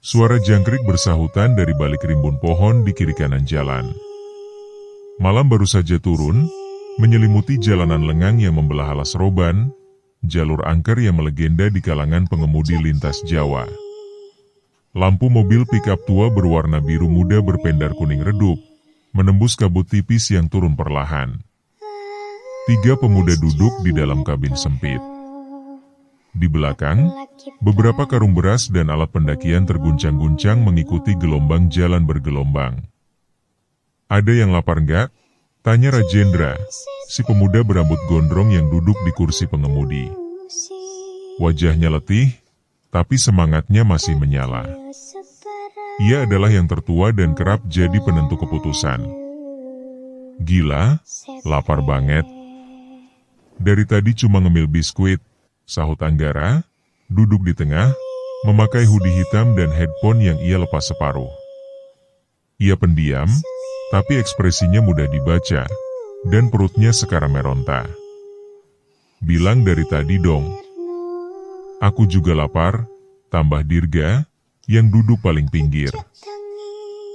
Suara jangkrik bersahutan dari balik rimbun pohon di kiri kanan jalan. Malam baru saja turun, menyelimuti jalanan lengang yang membelah alas roban, jalur angker yang melegenda di kalangan pengemudi lintas Jawa. Lampu mobil pick-up tua berwarna biru muda berpendar kuning redup, menembus kabut tipis yang turun perlahan. 3 pemuda duduk di dalam kabin sempit. Di belakang, beberapa karung beras dan alat pendakian terguncang-guncang mengikuti gelombang jalan bergelombang. "Ada yang lapar nggak?" tanya Rajendra, si pemuda berambut gondrong yang duduk di kursi pengemudi. Wajahnya letih, tapi semangatnya masih menyala. Ia adalah yang tertua dan kerap jadi penentu keputusan. "Gila, lapar banget. Dari tadi cuma ngemil biskuit," sahut Anggara, duduk di tengah, memakai hoodie hitam dan headphone yang ia lepas separuh. Ia pendiam, tapi ekspresinya mudah dibaca, dan perutnya sekarang meronta. "Bilang dari tadi dong." "Aku juga lapar," tambah Dirga, yang duduk paling pinggir.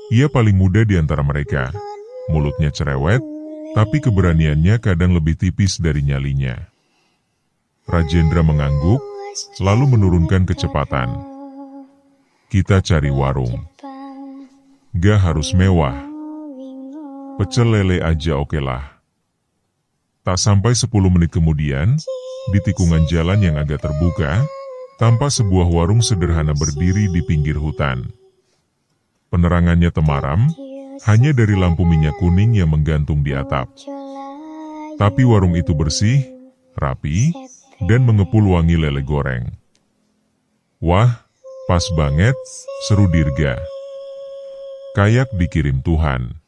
Ia paling muda di antara mereka, mulutnya cerewet, tapi keberaniannya kadang lebih tipis dari nyalinya. Rajendra mengangguk, lalu menurunkan kecepatan. "Kita cari warung. Gak harus mewah. Pecel lele aja okelah." Tak sampai 10 menit kemudian, di tikungan jalan yang agak terbuka, tampak sebuah warung sederhana berdiri di pinggir hutan. Penerangannya temaram, hanya dari lampu minyak kuning yang menggantung di atap. Tapi warung itu bersih, rapi, dan mengepul wangi lele goreng. "Wah, pas banget," seru Dirga. "Kayak dikirim Tuhan."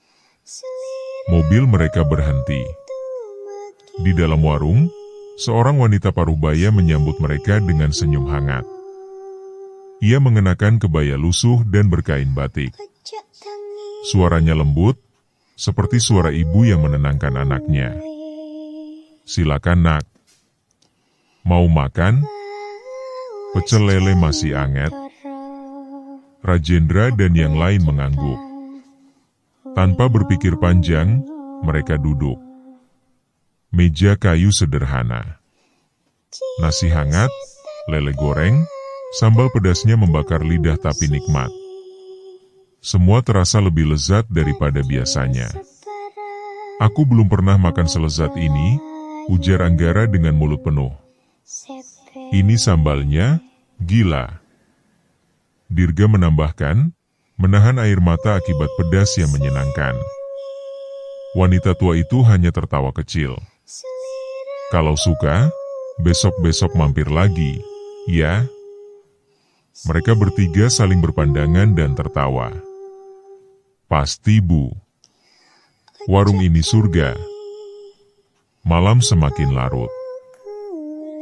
Mobil mereka berhenti. Di dalam warung, seorang wanita paruhbaya menyambut mereka dengan senyum hangat. Ia mengenakan kebaya lusuh dan berkain batik. Suaranya lembut, seperti suara ibu yang menenangkan anaknya. "Silakan nak. Mau makan? Pecel lele masih anget." Rajendra dan yang lain mengangguk. Tanpa berpikir panjang, mereka duduk. Meja kayu sederhana. Nasi hangat, lele goreng, sambal pedasnya membakar lidah tapi nikmat. Semua terasa lebih lezat daripada biasanya. "Aku belum pernah makan selezat ini," ujar Anggara dengan mulut penuh. "Ini sambalnya, gila." Dirga menambahkan, menahan air mata akibat pedas yang menyenangkan. Wanita tua itu hanya tertawa kecil. "Kalau suka, besok-besok mampir lagi, ya?" Mereka bertiga saling berpandangan dan tertawa. "Pasti, Bu. Warung ini surga." Malam semakin larut.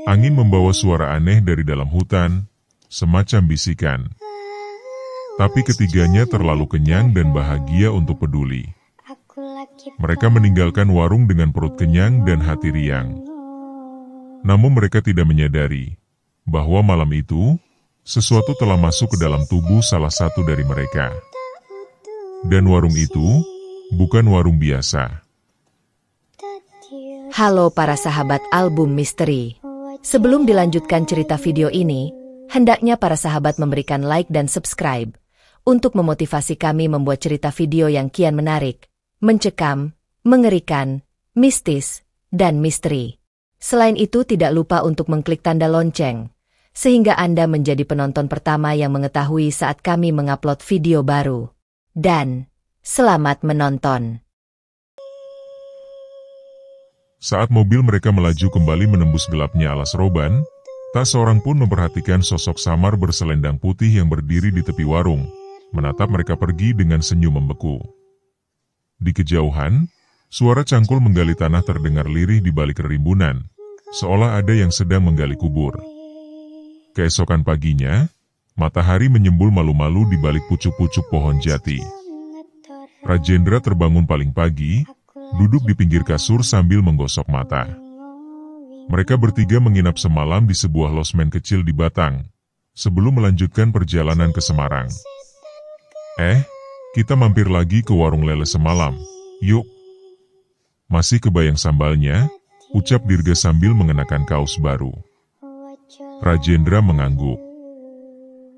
Angin membawa suara aneh dari dalam hutan, semacam bisikan. Tapi ketiganya terlalu kenyang dan bahagia untuk peduli. Mereka meninggalkan warung dengan perut kenyang dan hati riang. Namun mereka tidak menyadari bahwa malam itu, sesuatu telah masuk ke dalam tubuh salah satu dari mereka. Dan warung itu bukan warung biasa. Halo para sahabat album misteri. Sebelum dilanjutkan cerita video ini, hendaknya para sahabat memberikan like dan subscribe untuk memotivasi kami membuat cerita video yang kian menarik, mencekam, mengerikan, mistis, dan misteri. Selain itu tidak lupa untuk mengklik tanda lonceng, sehingga Anda menjadi penonton pertama yang mengetahui saat kami mengupload video baru. Dan, selamat menonton. Saat mobil mereka melaju kembali menembus gelapnya alas roban, tak seorang pun memperhatikan sosok samar berselendang putih yang berdiri di tepi warung, menatap mereka pergi dengan senyum membeku. Di kejauhan, suara cangkul menggali tanah terdengar lirih di balik rimbunan, seolah ada yang sedang menggali kubur. Keesokan paginya, matahari menyembul malu-malu di balik pucuk-pucuk pohon jati. Rajendra terbangun paling pagi, duduk di pinggir kasur sambil menggosok mata. Mereka bertiga menginap semalam di sebuah losmen kecil di Batang, sebelum melanjutkan perjalanan ke Semarang. Kita mampir lagi ke warung lele semalam, yuk. Masih kebayang sambalnya, ucap Dirga sambil mengenakan kaos baru. Rajendra mengangguk.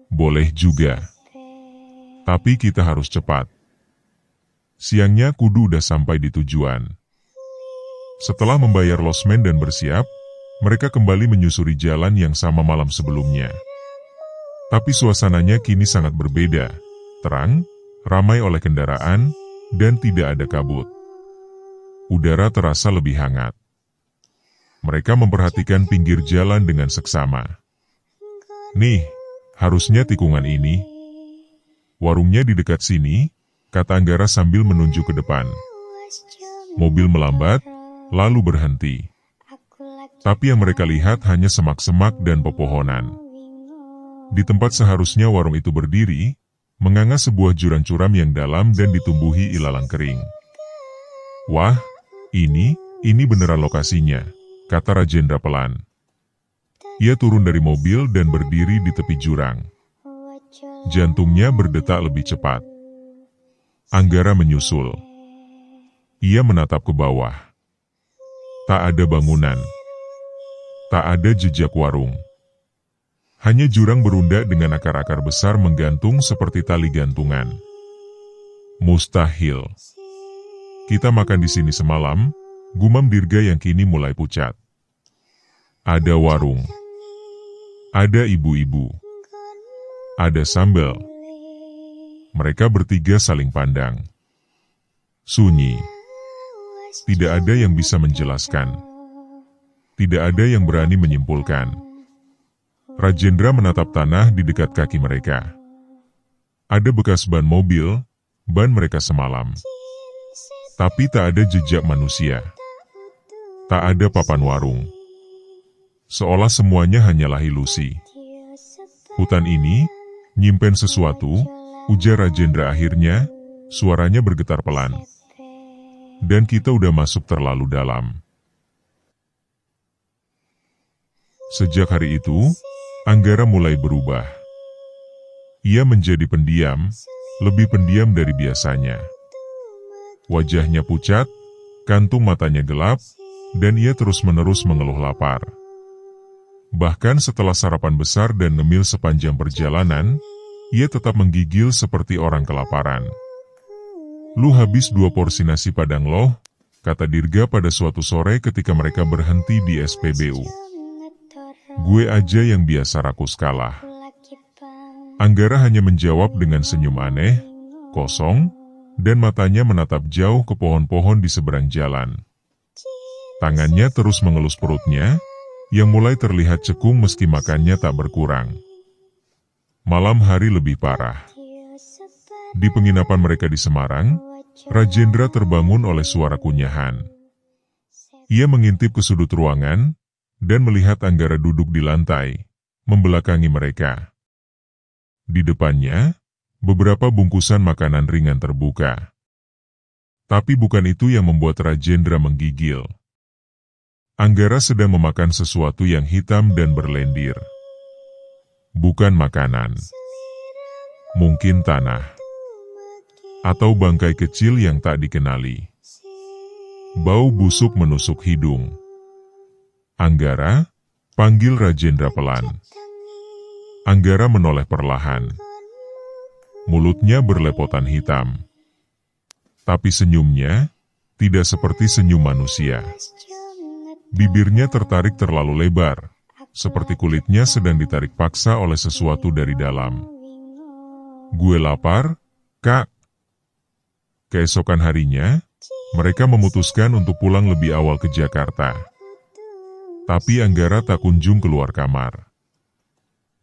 Boleh juga. Tapi kita harus cepat. Siangnya kudu udah sampai di tujuan. Setelah membayar losmen dan bersiap, mereka kembali menyusuri jalan yang sama malam sebelumnya. Tapi suasananya kini sangat berbeda. Terang, ramai oleh kendaraan, dan tidak ada kabut. Udara terasa lebih hangat. Mereka memperhatikan pinggir jalan dengan seksama. Nih, harusnya tikungan ini. Warungnya di dekat sini, kata Anggara sambil menunjuk ke depan. Mobil melambat, lalu berhenti. Tapi yang mereka lihat hanya semak-semak dan pepohonan. Di tempat seharusnya warung itu berdiri, menganga sebuah jurang curam yang dalam dan ditumbuhi ilalang kering. Wah, ini beneran lokasinya, kata Rajendra pelan. Ia turun dari mobil dan berdiri di tepi jurang. Jantungnya berdetak lebih cepat. Anggara menyusul. Ia menatap ke bawah. Tak ada bangunan. Tak ada jejak warung. Hanya jurang berunda dengan akar-akar besar menggantung seperti tali gantungan. Mustahil. Kita makan di sini semalam, gumam Dirga yang kini mulai pucat. Ada warung. Ada ibu-ibu. Ada sambal. Mereka bertiga saling pandang. Sunyi. Tidak ada yang bisa menjelaskan. Tidak ada yang berani menyimpulkan. Rajendra menatap tanah di dekat kaki mereka. Ada bekas ban mobil, ban mereka semalam. Tapi tak ada jejak manusia. Tak ada papan warung. Seolah semuanya hanyalah ilusi. Hutan ini nyimpen sesuatu, ujar Rajendra akhirnya, suaranya bergetar pelan. Dan kita udah masuk terlalu dalam. Sejak hari itu, Anggara mulai berubah. Ia menjadi pendiam, lebih pendiam dari biasanya. Wajahnya pucat, kantung matanya gelap, dan ia terus-menerus mengeluh lapar. Bahkan setelah sarapan besar dan ngemil sepanjang perjalanan, ia tetap menggigil seperti orang kelaparan. Lu habis 2 porsi nasi padang loh, kata Dirga pada suatu sore ketika mereka berhenti di SPBU. Gue aja yang biasa rakus kalah. Anggara hanya menjawab dengan senyum aneh, kosong, dan matanya menatap jauh ke pohon-pohon di seberang jalan. Tangannya terus mengelus perutnya, yang mulai terlihat cekung meski makannya tak berkurang. Malam hari lebih parah. Di penginapan mereka di Semarang, Rajendra terbangun oleh suara kunyahan. Ia mengintip ke sudut ruangan, dan melihat Anggara duduk di lantai, membelakangi mereka. Di depannya, beberapa bungkusan makanan ringan terbuka. Tapi bukan itu yang membuat Rajendra menggigil. Anggara sedang memakan sesuatu yang hitam dan berlendir. Bukan makanan. Mungkin tanah. Atau bangkai kecil yang tak dikenali. Bau busuk menusuk hidung. Anggara, panggil Rajendra pelan. Anggara menoleh perlahan. Mulutnya berlepotan hitam. Tapi senyumnya, tidak seperti senyum manusia. Bibirnya tertarik terlalu lebar, seperti kulitnya sedang ditarik paksa oleh sesuatu dari dalam. Gue lapar, Kak. Keesokan harinya, mereka memutuskan untuk pulang lebih awal ke Jakarta. Tapi Anggara tak kunjung keluar kamar.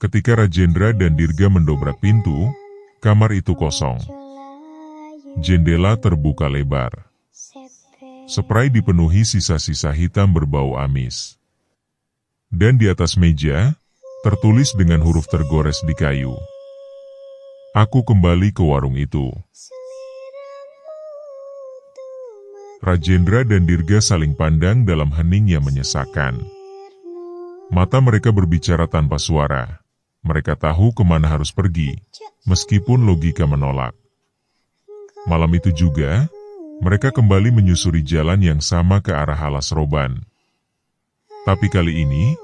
Ketika Rajendra dan Dirga mendobrak pintu, kamar itu kosong. Jendela terbuka lebar. Spray dipenuhi sisa-sisa hitam berbau amis. Dan di atas meja, tertulis dengan huruf tergores di kayu. Aku kembali ke warung itu. Rajendra dan Dirga saling pandang dalam hening yang menyesakkan. Mata mereka berbicara tanpa suara, Mereka tahu kemana harus pergi, meskipun logika menolak. Malam itu juga, mereka kembali menyusuri jalan yang sama ke arah alas roban. Tapi kali ini,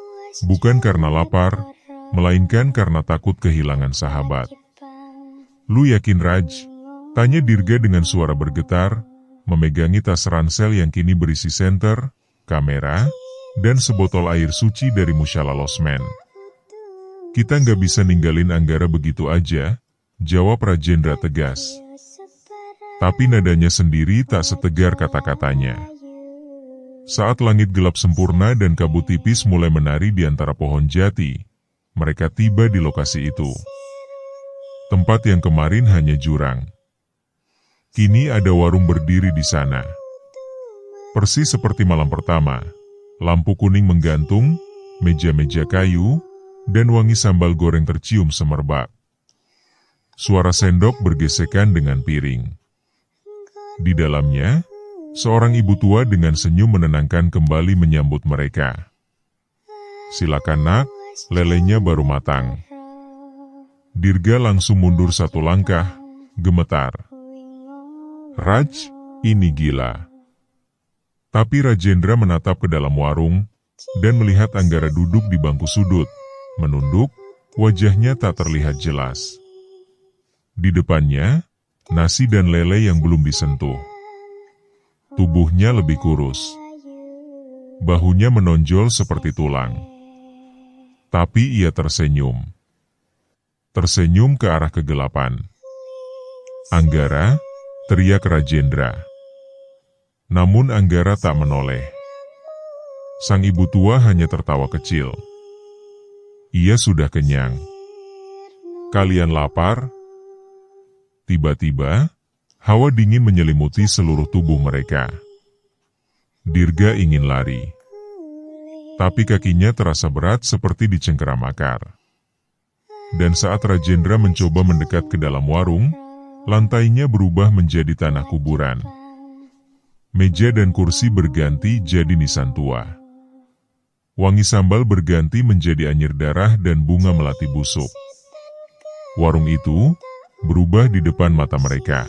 bukan karena lapar, melainkan karena takut kehilangan sahabat. "Lu yakin, Raj?" tanya Dirga dengan suara bergetar, memegangi tas ransel yang kini berisi senter, kamera, dan sebotol air suci dari Mushala Losmen. "Kita nggak bisa ninggalin Anggara begitu aja," jawab Rajendra tegas. Tapi nadanya sendiri tak setegar kata-katanya. Saat langit gelap sempurna dan kabut tipis mulai menari di antara pohon jati, mereka tiba di lokasi itu. Tempat yang kemarin hanya jurang. Kini ada warung berdiri di sana. Persis seperti malam pertama, lampu kuning menggantung, meja-meja kayu, dan wangi sambal goreng tercium semerbak. Suara sendok bergesekan dengan piring. Di dalamnya, seorang ibu tua dengan senyum menenangkan kembali menyambut mereka. "Silakan nak, lelenya baru matang." Dirga langsung mundur satu langkah, gemetar. "Raj, ini gila." Tapi Rajendra menatap ke dalam warung, dan melihat Anggara duduk di bangku sudut, menunduk, wajahnya tak terlihat jelas. Di depannya, nasi dan lele yang belum disentuh. Tubuhnya lebih kurus. Bahunya menonjol seperti tulang. Tapi ia tersenyum. Tersenyum ke arah kegelapan. "Anggara," teriak Rajendra. Namun Anggara tak menoleh. Sang ibu tua hanya tertawa kecil. Ia sudah kenyang. "Kalian lapar?" Tiba-tiba, hawa dingin menyelimuti seluruh tubuh mereka. Dirga ingin lari. Tapi kakinya terasa berat seperti dicengkeram akar. Dan saat Rajendra mencoba mendekat ke dalam warung, lantainya berubah menjadi tanah kuburan. Meja dan kursi berganti jadi nisan tua. Wangi sambal berganti menjadi anyir darah dan bunga melati busuk. Warung itu berubah di depan mata mereka.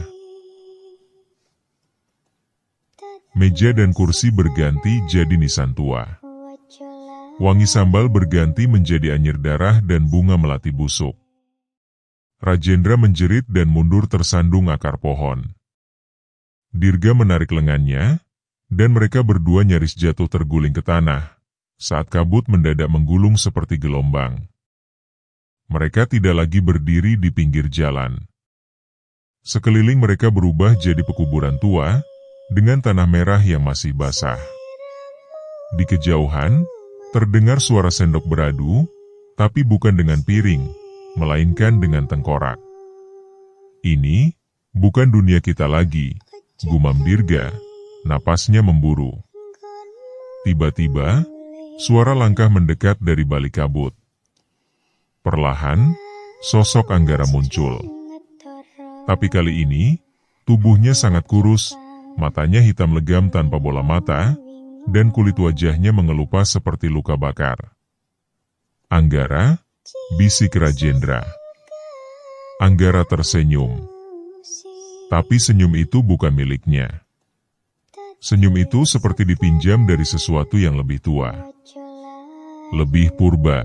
Meja dan kursi berganti jadi nisan tua. Wangi sambal berganti menjadi anyir darah dan bunga melati busuk. Rajendra menjerit dan mundur tersandung akar pohon. Dirga menarik lengannya, dan mereka berdua nyaris jatuh terguling ke tanah, saat kabut mendadak menggulung seperti gelombang. Mereka tidak lagi berdiri di pinggir jalan. Sekeliling mereka berubah jadi pekuburan tua, dengan tanah merah yang masih basah. Di kejauhan, terdengar suara sendok beradu, tapi bukan dengan piring, melainkan dengan tengkorak. "Ini bukan dunia kita lagi," gumam Dirga, napasnya memburu. Tiba-tiba, suara langkah mendekat dari balik kabut. Perlahan, sosok Anggara muncul. Tapi kali ini, tubuhnya sangat kurus, matanya hitam legam tanpa bola mata, dan kulit wajahnya mengelupas seperti luka bakar. "Anggara," bisik Rajendra. Anggara tersenyum. Tapi senyum itu bukan miliknya. Senyum itu seperti dipinjam dari sesuatu yang lebih tua. Lebih purba.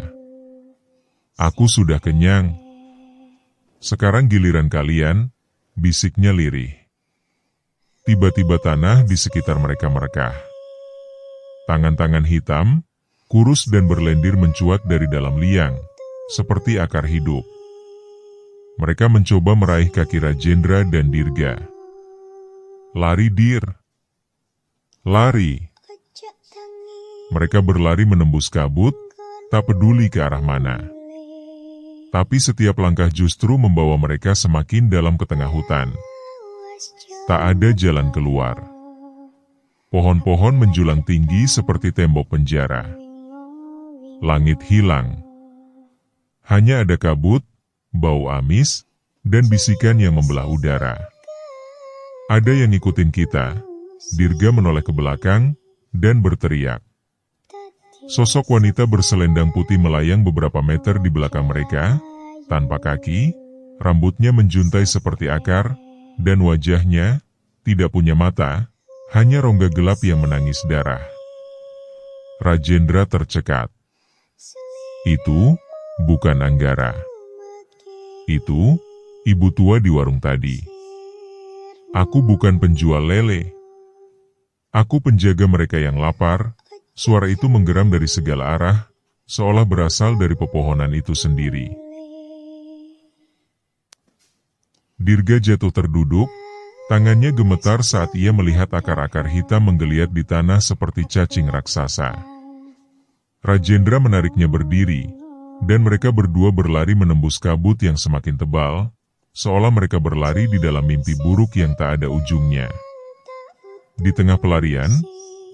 "Aku sudah kenyang. Sekarang giliran kalian," bisiknya lirih. Tiba-tiba tanah di sekitar mereka merekah. Tangan-tangan hitam, kurus dan berlendir mencuat dari dalam liang, seperti akar hidup. Mereka mencoba meraih kaki Rajendra dan Dirga. "Lari, Dir! Lari!" Mereka berlari menembus kabut, tak peduli ke arah mana. Tapi setiap langkah justru membawa mereka semakin dalam ke tengah hutan. Tak ada jalan keluar. Pohon-pohon menjulang tinggi seperti tembok penjara. Langit hilang. Hanya ada kabut, bau amis, dan bisikan yang membelah udara. "Ada yang ngikutin kita." Dirga menoleh ke belakang dan berteriak. Sosok wanita berselendang putih melayang beberapa meter di belakang mereka, tanpa kaki, rambutnya menjuntai seperti akar, dan wajahnya tidak punya mata, hanya rongga gelap yang menangis darah. Rajendra tercekat. Itu bukan Anggara. Itu ibu tua di warung tadi. Aku bukan penjual lele. Aku penjaga mereka yang lapar. Suara itu menggeram dari segala arah, seolah berasal dari pepohonan itu sendiri. Dirga jatuh terduduk, tangannya gemetar saat ia melihat akar-akar hitam menggeliat di tanah seperti cacing raksasa. Rajendra menariknya berdiri, dan mereka berdua berlari menembus kabut yang semakin tebal, seolah mereka berlari di dalam mimpi buruk yang tak ada ujungnya. Di tengah pelarian,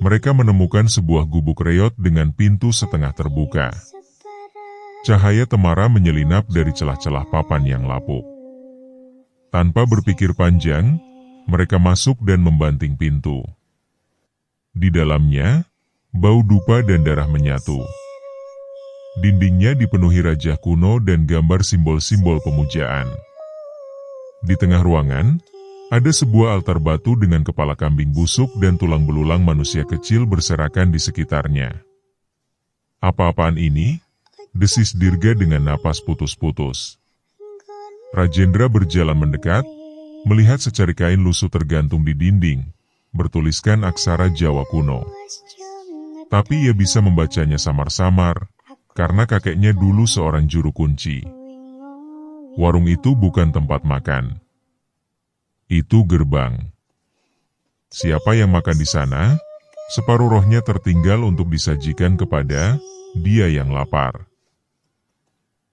mereka menemukan sebuah gubuk reot dengan pintu setengah terbuka. Cahaya temara menyelinap dari celah-celah papan yang lapuk. Tanpa berpikir panjang, mereka masuk dan membanting pintu. Di dalamnya, bau dupa dan darah menyatu. Dindingnya dipenuhi rajah kuno dan gambar simbol-simbol pemujaan. Di tengah ruangan, ada sebuah altar batu dengan kepala kambing busuk dan tulang belulang manusia kecil berserakan di sekitarnya. Apa-apaan ini? Desis Dirga dengan napas putus-putus. Rajendra berjalan mendekat, melihat secari kain lusuh tergantung di dinding, bertuliskan aksara Jawa kuno. Tapi ia bisa membacanya samar-samar, karena kakeknya dulu seorang juru kunci. Warung itu bukan tempat makan. Itu gerbang. Siapa yang makan di sana, separuh rohnya tertinggal untuk disajikan kepada dia yang lapar.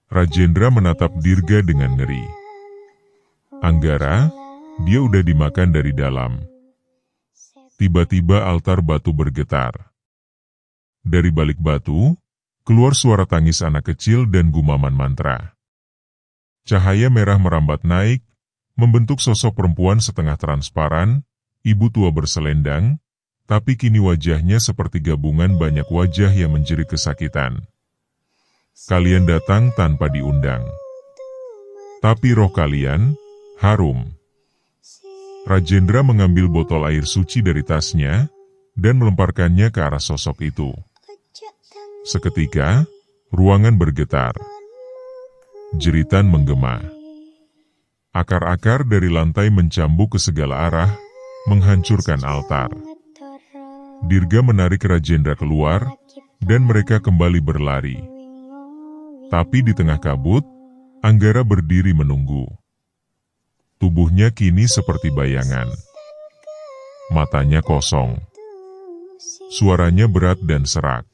Rajendra menatap Dirga dengan ngeri. Anggara, dia udah dimakan dari dalam. Tiba-tiba altar batu bergetar. Dari balik batu, keluar suara tangis anak kecil dan gumaman mantra. Cahaya merah merambat naik, membentuk sosok perempuan setengah transparan, ibu tua berselendang, tapi kini wajahnya seperti gabungan banyak wajah yang menjerit kesakitan. Kalian datang tanpa diundang. Tapi roh kalian harum. Rajendra mengambil botol air suci dari tasnya, dan melemparkannya ke arah sosok itu. Seketika, ruangan bergetar. Jeritan menggema. Akar-akar dari lantai mencambuk ke segala arah, menghancurkan altar. Dirga menarik Rajendra keluar, dan mereka kembali berlari. Tapi di tengah kabut, Anggara berdiri menunggu. Tubuhnya kini seperti bayangan. Matanya kosong. Suaranya berat dan serak.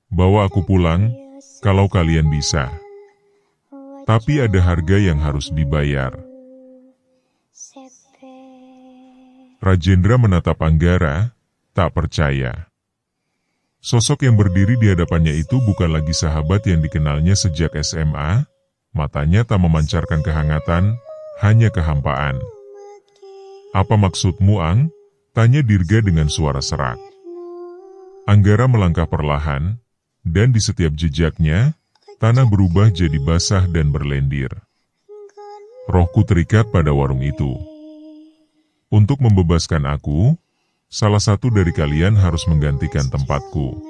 Bawa aku pulang, kalau kalian bisa. Tapi ada harga yang harus dibayar. Rajendra menatap Anggara, tak percaya. Sosok yang berdiri di hadapannya itu bukan lagi sahabat yang dikenalnya sejak SMA, matanya tak memancarkan kehangatan, hanya kehampaan. Apa maksudmu, Ang? Tanya Dirga dengan suara serak. Anggara melangkah perlahan, dan di setiap jejaknya, tanah berubah jadi basah dan berlendir. Rohku terikat pada warung itu. Untuk membebaskan aku, salah satu dari kalian harus menggantikan tempatku.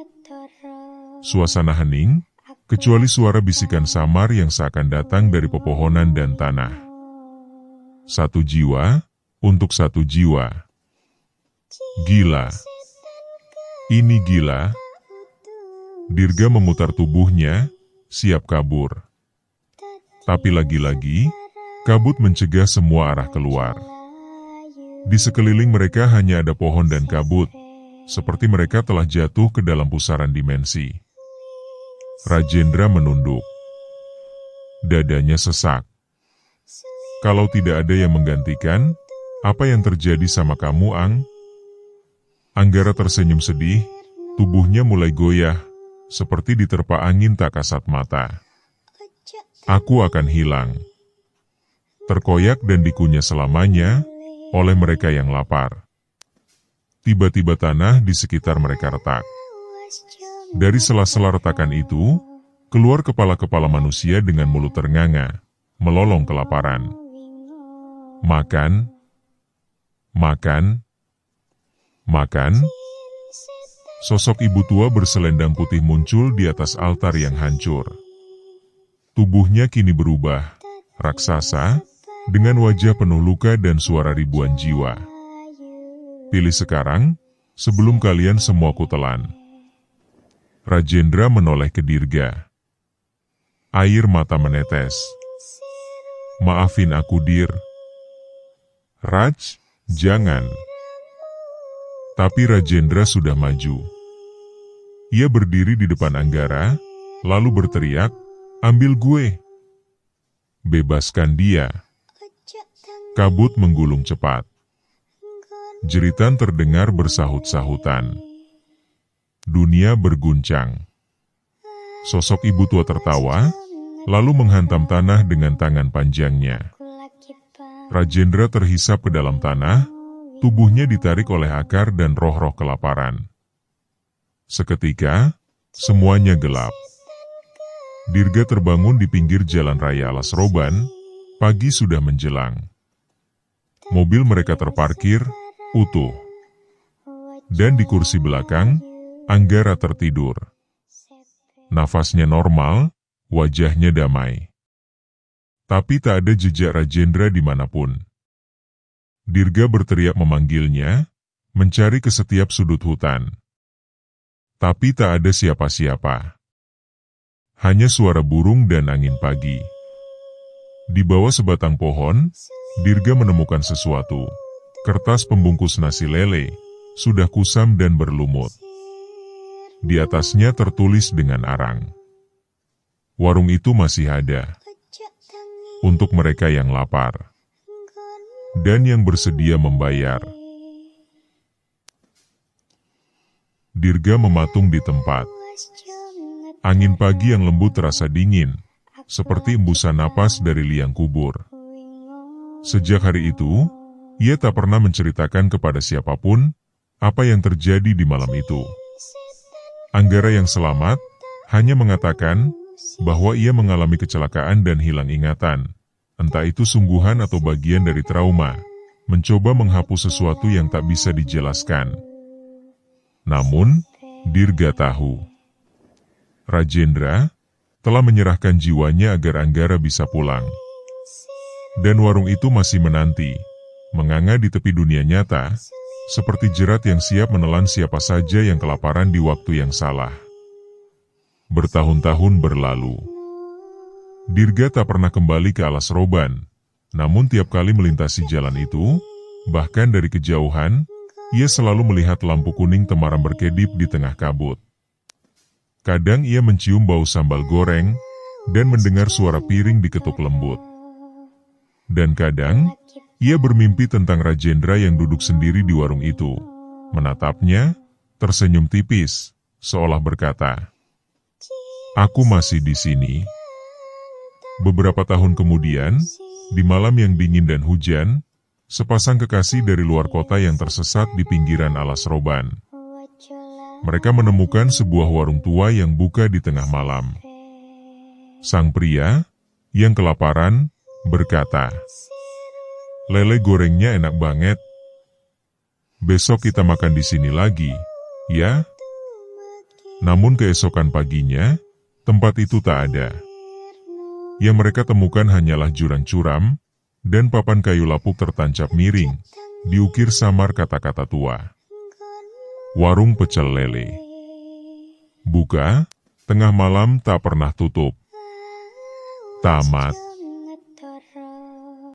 Suasana hening, kecuali suara bisikan samar yang seakan datang dari pepohonan dan tanah. Satu jiwa, untuk satu jiwa. Gila. Ini gila. Dirga memutar tubuhnya, siap kabur. Tapi lagi-lagi, kabut mencegah semua arah keluar. Di sekeliling mereka hanya ada pohon dan kabut, seperti mereka telah jatuh ke dalam pusaran dimensi. Rajendra menunduk. Dadanya sesak. Kalau tidak ada yang menggantikan, apa yang terjadi sama kamu, Ang? Anggara tersenyum sedih, tubuhnya mulai goyah, seperti diterpa angin tak kasat mata. Aku akan hilang. Terkoyak dan dikunyah selamanya oleh mereka yang lapar. Tiba-tiba tanah di sekitar mereka retak. Dari sela-sela retakan itu, keluar kepala-kepala manusia dengan mulut ternganga, melolong kelaparan. Makan, makan, makan. Sosok ibu tua berselendang putih muncul di atas altar yang hancur. Tubuhnya kini berubah, raksasa, dengan wajah penuh luka dan suara ribuan jiwa. Pilih sekarang, sebelum kalian semua kutelan. Rajendra menoleh ke Dirga. Air mata menetes. Maafin aku, Dir. Raj, jangan. Tapi Rajendra sudah maju. Ia berdiri di depan Anggara, lalu berteriak, ambil gue. Bebaskan dia. Kabut menggulung cepat. Jeritan terdengar bersahut-sahutan. Dunia berguncang. Sosok ibu tua tertawa, lalu menghantam tanah dengan tangan panjangnya. Rajendra terhisap ke dalam tanah, tubuhnya ditarik oleh akar dan roh-roh kelaparan. Seketika, semuanya gelap. Dirga terbangun di pinggir jalan raya Alas Roban, pagi sudah menjelang. Mobil mereka terparkir, utuh. Dan di kursi belakang, Anggara tertidur. Nafasnya normal, wajahnya damai. Tapi tak ada jejak Rajendra dimanapun. Dirga berteriak memanggilnya, mencari ke setiap sudut hutan. Tapi tak ada siapa-siapa. Hanya suara burung dan angin pagi. Di bawah sebatang pohon, Dirga menemukan sesuatu. Kertas pembungkus nasi lele, sudah kusam dan berlumut. Di atasnya tertulis dengan arang. Warung itu masih ada. Untuk mereka yang lapar. Dan yang bersedia membayar. Dirga mematung di tempat. Angin pagi yang lembut terasa dingin, seperti embusan napas dari liang kubur. Sejak hari itu, ia tak pernah menceritakan kepada siapapun apa yang terjadi di malam itu. Anggara yang selamat hanya mengatakan bahwa ia mengalami kecelakaan dan hilang ingatan. Entah itu sungguhan atau bagian dari trauma, mencoba menghapus sesuatu yang tak bisa dijelaskan. Namun, Dirga tahu. Rajendra telah menyerahkan jiwanya agar Anggara bisa pulang. Dan warung itu masih menanti, menganga di tepi dunia nyata, seperti jerat yang siap menelan siapa saja yang kelaparan di waktu yang salah. Bertahun-tahun berlalu. Dirga tak pernah kembali ke Alas Roban, namun tiap kali melintasi jalan itu, bahkan dari kejauhan, ia selalu melihat lampu kuning temaram berkedip di tengah kabut. Kadang ia mencium bau sambal goreng, dan mendengar suara piring diketuk lembut. Dan kadang, ia bermimpi tentang Rajendra yang duduk sendiri di warung itu, menatapnya, tersenyum tipis, seolah berkata, "Aku masih di sini." Beberapa tahun kemudian, di malam yang dingin dan hujan, sepasang kekasih dari luar kota yang tersesat di pinggiran Alas Roban. Mereka menemukan sebuah warung tua yang buka di tengah malam. Sang pria, yang kelaparan, berkata, "Lele gorengnya enak banget. Besok kita makan di sini lagi, ya?" Namun keesokan paginya, tempat itu tak ada. Yang mereka temukan hanyalah jurang curam, dan papan kayu lapuk tertancap miring, diukir samar kata-kata tua. Warung pecel lele. Buka, tengah malam tak pernah tutup. Tamat.